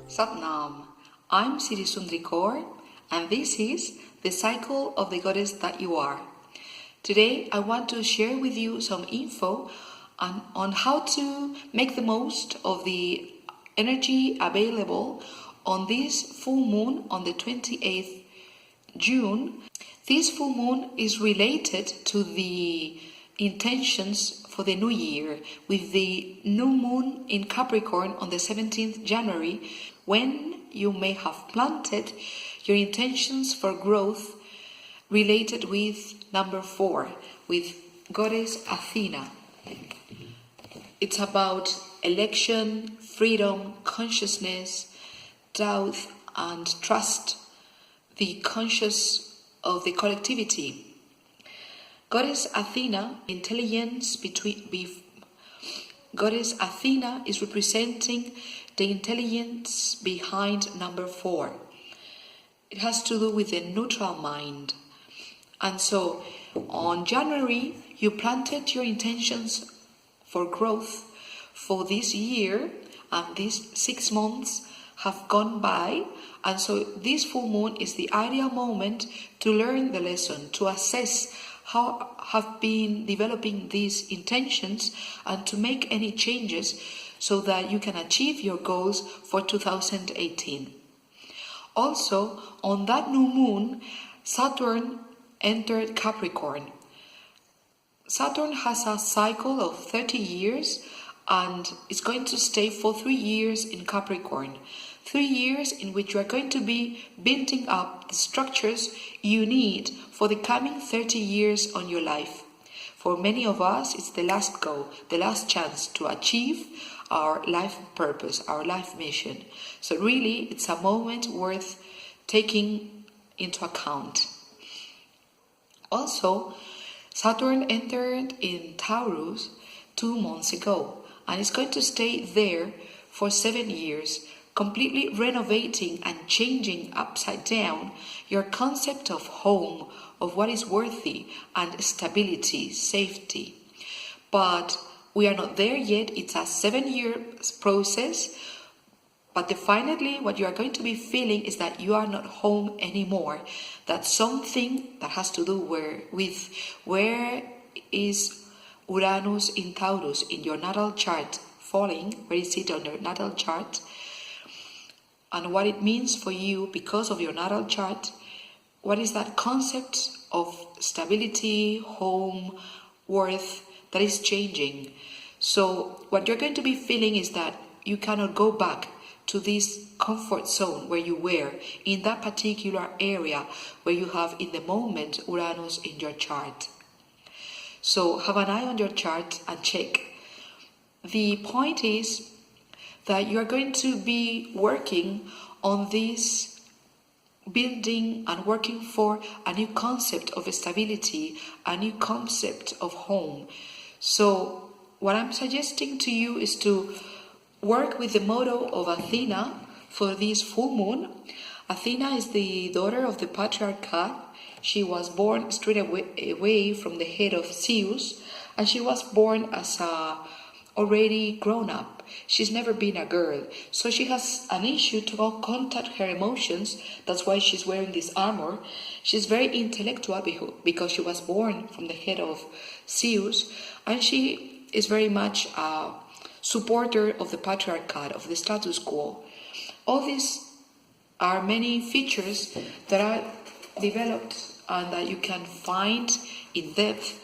Satnam, I'm Siri Sundrikor, and this is the cycle of the goddess that you are. Today I want to share with you some info on how to make the most of the energy available on this full moon on the 28th June. This full moon is related to the intentions for the new year, with the new moon in Capricorn on the 17th January, when you may have planted your intentions for growth related with number 4, with goddess Athena. It's about election, freedom, consciousness, doubt and trust, the conscious of the collectivity. Goddess Athena, Goddess Athena is representing the intelligence behind number 4. It has to do with the neutral mind. And so on January, you planted your intentions for growth for this year, and these 6 months have gone by. And so this full moon is the ideal moment to learn the lesson, to assess how have been developing these intentions and to make any changes so that you can achieve your goals for 2018. Also, on that new moon, Saturn entered Capricorn. Saturn has a cycle of 30 years and is going to stay for 3 years in Capricorn. 3 years in which you are going to be building up the structures you need for the coming 30 years on your life. For many of us, it's the last go, the last chance to achieve our life purpose, our life mission. So really, it's a moment worth taking into account. Also, Saturn entered in Taurus 2 months ago, and it's going to stay there for 7 years, completely renovating and changing upside down your concept of home, of what is worthy, and stability, safety. But we are not there yet. It's a 7-year process. But definitely what you are going to be feeling is that you are not home anymore. That's something that has to do with where is Uranus in Taurus in your natal chart falling, where is it on your natal chart, and what it means for you because of your natal chart. What is that concept of stability, home, worth that is changing? So what you're going to be feeling is that you cannot go back to this comfort zone where you were in that particular area where you have in the moment Uranus in your chart. So have an eye on your chart and check. The point is that you are going to be working on this building and working for a new concept of stability, a new concept of home. So what I'm suggesting to you is to work with the motto of Athena for this full moon. Athena is the daughter of the patriarchate. She was born straight away from the head of Zeus, and she was born as a already grown up. She's never been a girl, so she has an issue to contact her emotions. That's why she's wearing this armor. She's very intellectual because she was born from the head of Zeus, and she is very much a supporter of the patriarchate, of the status quo. All these are many features that are developed and that you can find in depth,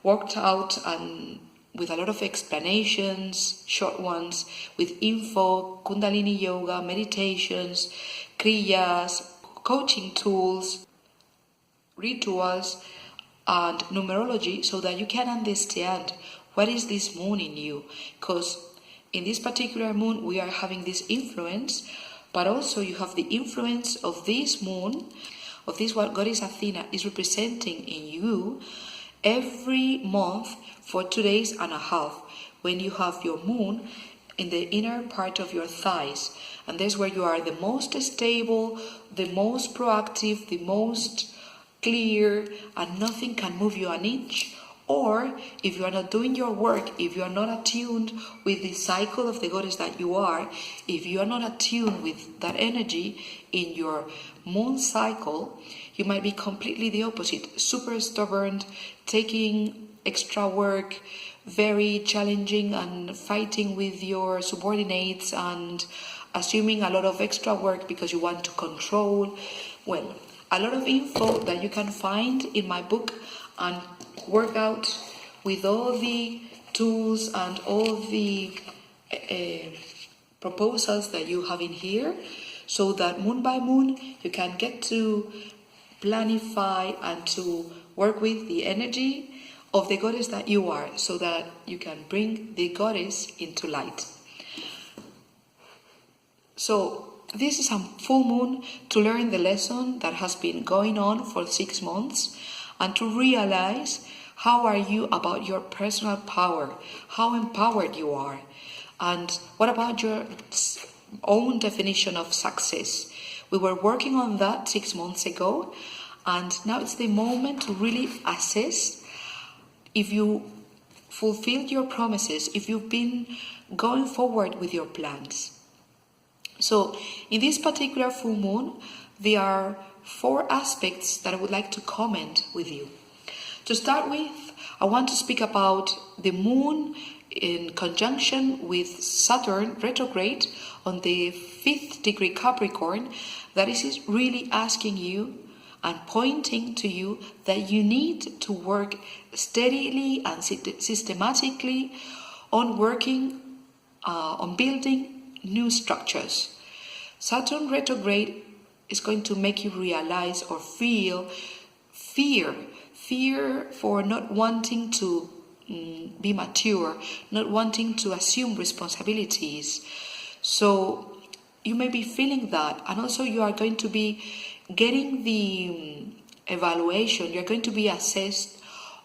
worked out and with a lot of explanations, short ones, with info, Kundalini yoga, meditations, kriyas, coaching tools, rituals, and numerology, so that you can understand what is this moon in you. Because in this particular moon, we are having this influence, but also you have the influence of this moon, of this what Goddess Athena is representing in you every month for 2.5 days, when you have your moon in the inner part of your thighs. And that's where you are the most stable, the most proactive, the most clear, and nothing can move you an inch. Or if you are not doing your work, if you are not attuned with the cycle of the goddess that you are, if you are not attuned with that energy in your moon cycle, you might be completely the opposite, super stubborn, taking extra work, very challenging, and fighting with your subordinates and assuming a lot of extra work because you want to control. Well, a lot of info that you can find in my book and work out with all the tools and all the proposals that you have in here, so that moon by moon you can get to planify and to work with the energy of the goddess that you are, so that you can bring the goddess into light. So this is a full moon to learn the lesson that has been going on for 6 months and to realize how are you about your personal power, how empowered you are, and what about your own definition of success. We were working on that 6 months ago, and now it's the moment to really assess if you fulfilled your promises, if you've been going forward with your plans. So in this particular full moon, there are 4 aspects that I would like to comment with you. To start with, I want to speak about the moon in conjunction with Saturn retrograde on the 5th degree Capricorn. That is really asking you and pointing to you that you need to work steadily and systematically on working, on building new structures. Saturn retrograde is going to make you realize or feel fear for not wanting to be mature, not wanting to assume responsibilities. So you may be feeling that, and also you are going to be getting the evaluation, you're going to be assessed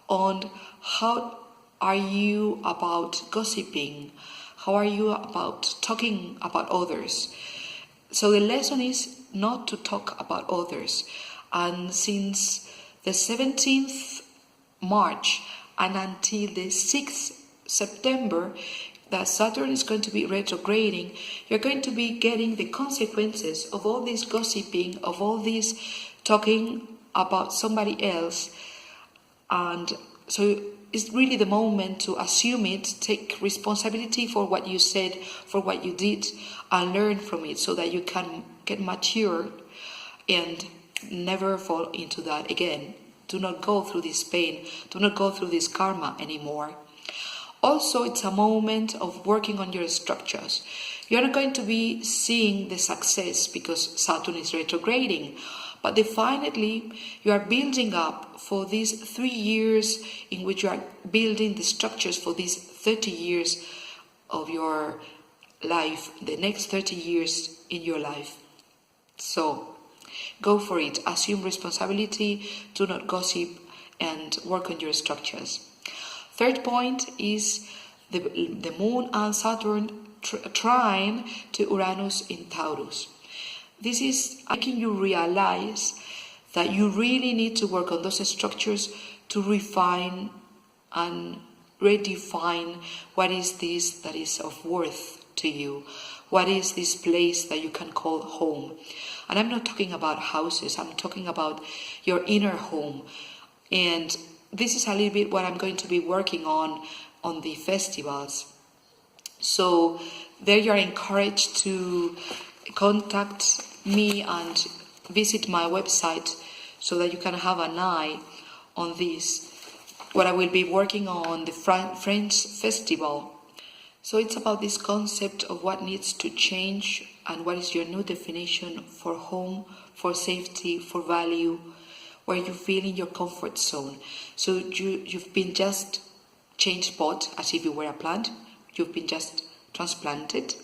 on how are you about gossiping, how are you about talking about others. So the lesson is not to talk about others. And since the 17th March and until the 6th September, that Saturn is going to be retrograding, you're going to be getting the consequences of all this gossiping, of all this talking about somebody else. And so it's really the moment to assume it, take responsibility for what you said, for what you did, and learn from it so that you can get matured and never fall into that again. Do not go through this pain, do not go through this karma anymore. Also, it's a moment of working on your structures. You're not going to be seeing the success because Saturn is retrograding, but definitely you are building up for these 3 years in which you are building the structures for these 30 years of your life, the next 30 years in your life. So go for it, assume responsibility, do not gossip, and work on your structures. Third point is the moon and Saturn trine to Uranus in Taurus. This is making you realize that you really need to work on those structures to refine and redefine what is this that is of worth to you. What is this place that you can call home? And I'm not talking about houses, I'm talking about your inner home. And this is a little bit what I'm going to be working on the festivals. So there you are encouraged to contact me and visit my website so that you can have an eye on this. What I will be working on the French festival. So it's about this concept of what needs to change and what is your new definition for home, for safety, for value, where you feel in your comfort zone. So you've been just changed pot as if you were a plant. You've been just transplanted.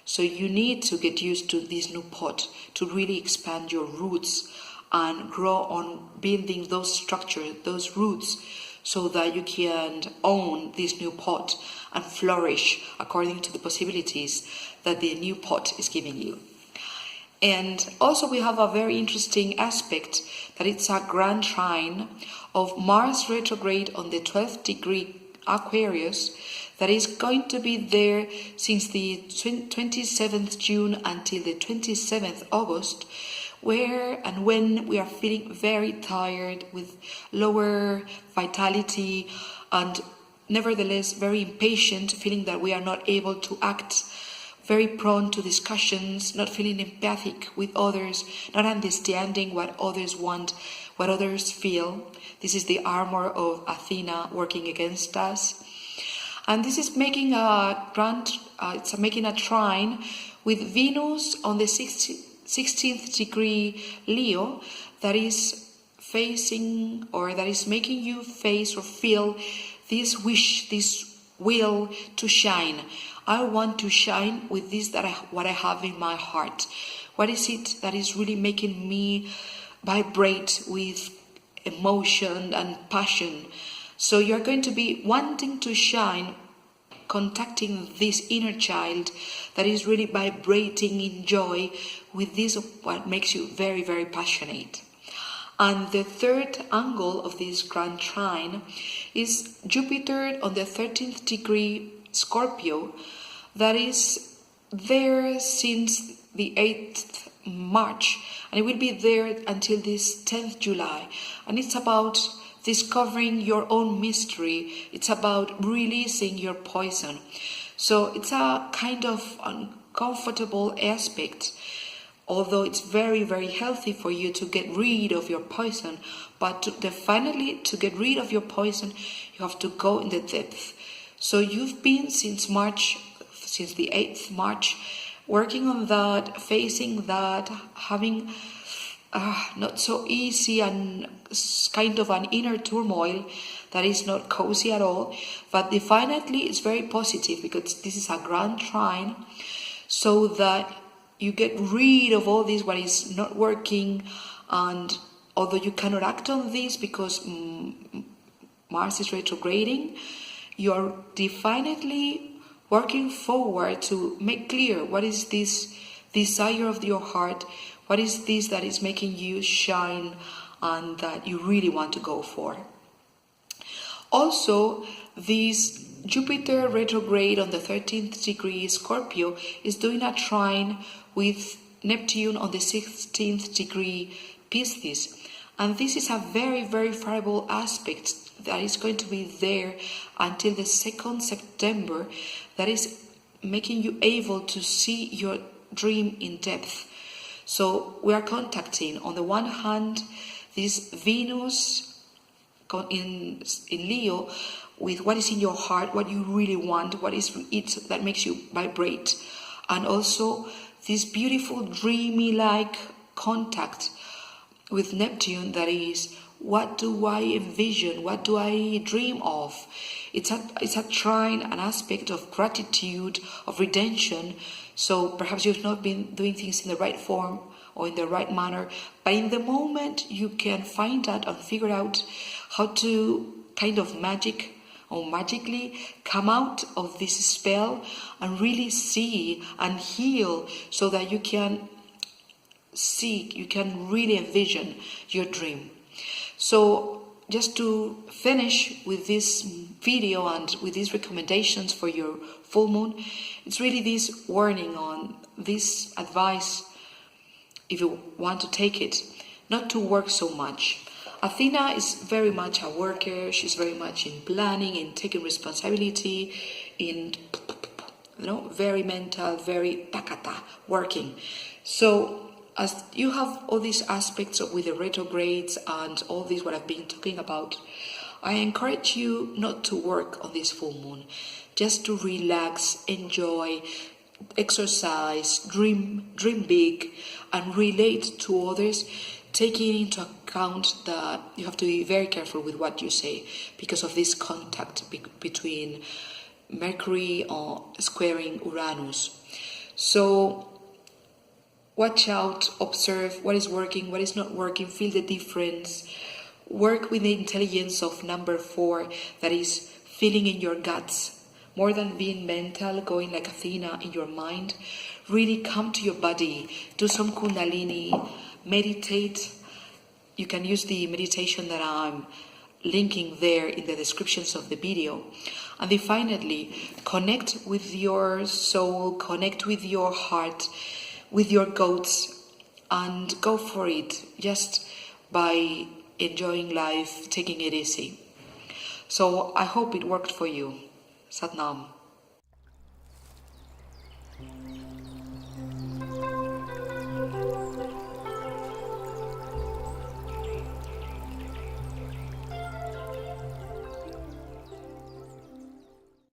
So you need to get used to this new pot to really expand your roots and grow on building those structures, those roots, so that you can own this new pot and flourish according to the possibilities that the new pot is giving you. And also we have a very interesting aspect that it's a grand trine of Mars retrograde on the 12th degree Aquarius that is going to be there since the 27th June until the 27th August, where and when we are feeling very tired with lower vitality and nevertheless very impatient, feeling that we are not able to act, very prone to discussions, not feeling empathic with others, not understanding what others want, what others feel. This is the armor of Athena working against us. And this is making it's making a trine with Venus on the 16th degree Leo that is facing, or that is making you face or feel this wish, this will to shine. I want to shine with this what I have in my heart. What is it that is really making me vibrate with emotion and passion? So you're going to be wanting to shine, contacting this inner child that is really vibrating in joy with this what makes you very, very passionate. And the third angle of this grand trine is Jupiter on the 13th degree Scorpio that is there since the 8th March, and it will be there until this 10th July. And it's about discovering your own mystery. It's about releasing your poison. So it's a kind of uncomfortable aspect, although it's very, very healthy for you to get rid of your poison. But definitely to get rid of your poison, you have to go in the depth. So you've been since the 8th March, working on that, facing that, having not so easy and kind of an inner turmoil that is not cozy at all. But definitely it's very positive because this is a grand trine, so that you get rid of all this what is not working. And although you cannot act on this because Mars is retrograding, you are definitely working forward to make clear what is this desire of your heart, what is this that is making you shine and that you really want to go for. Also, this Jupiter retrograde on the 13th degree Scorpio is doing a trine with Neptune on the 16th degree Pisces. And this is a very, very favorable aspect that is going to be there until the 2nd September, that is making you able to see your dream in depth. So we are contacting, on the one hand, this Venus in Leo with what is in your heart, what you really want, what is it that makes you vibrate. And also this beautiful dreamy-like contact with Neptune, that is, what do I envision? What do I dream of? It's a trine, an aspect of gratitude, of redemption. So perhaps you've not been doing things in the right form or in the right manner, but in the moment you can find out and figure out how to kind of magically come out of this spell and really see and heal, so that you can see, you can really envision your dream. So just to finish with this video and with these recommendations for your full moon, it's really this warning on this advice, if you want to take it, not to work so much. Athena is very much a worker. She's very much in planning, in taking responsibility, in very mental, very working. So as you have all these aspects with the retrogrades and all this what I've been talking about, I encourage you not to work on this full moon, just to relax, enjoy, exercise, dream big, and relate to others, taking into account that you have to be very careful with what you say because of this contact between Mercury squaring Uranus. So watch out, observe what is working, what is not working, feel the difference. Work with the intelligence of number 4, that is feeling in your guts. More than being mental, going like Athena in your mind, really come to your body, do some Kundalini, meditate. You can use the meditation that I'm linking there in the descriptions of the video. And then finally, connect with your soul, connect with your heart, with your goats, and go for it just by enjoying life, taking it easy. So I hope it worked for you. Sat Nam.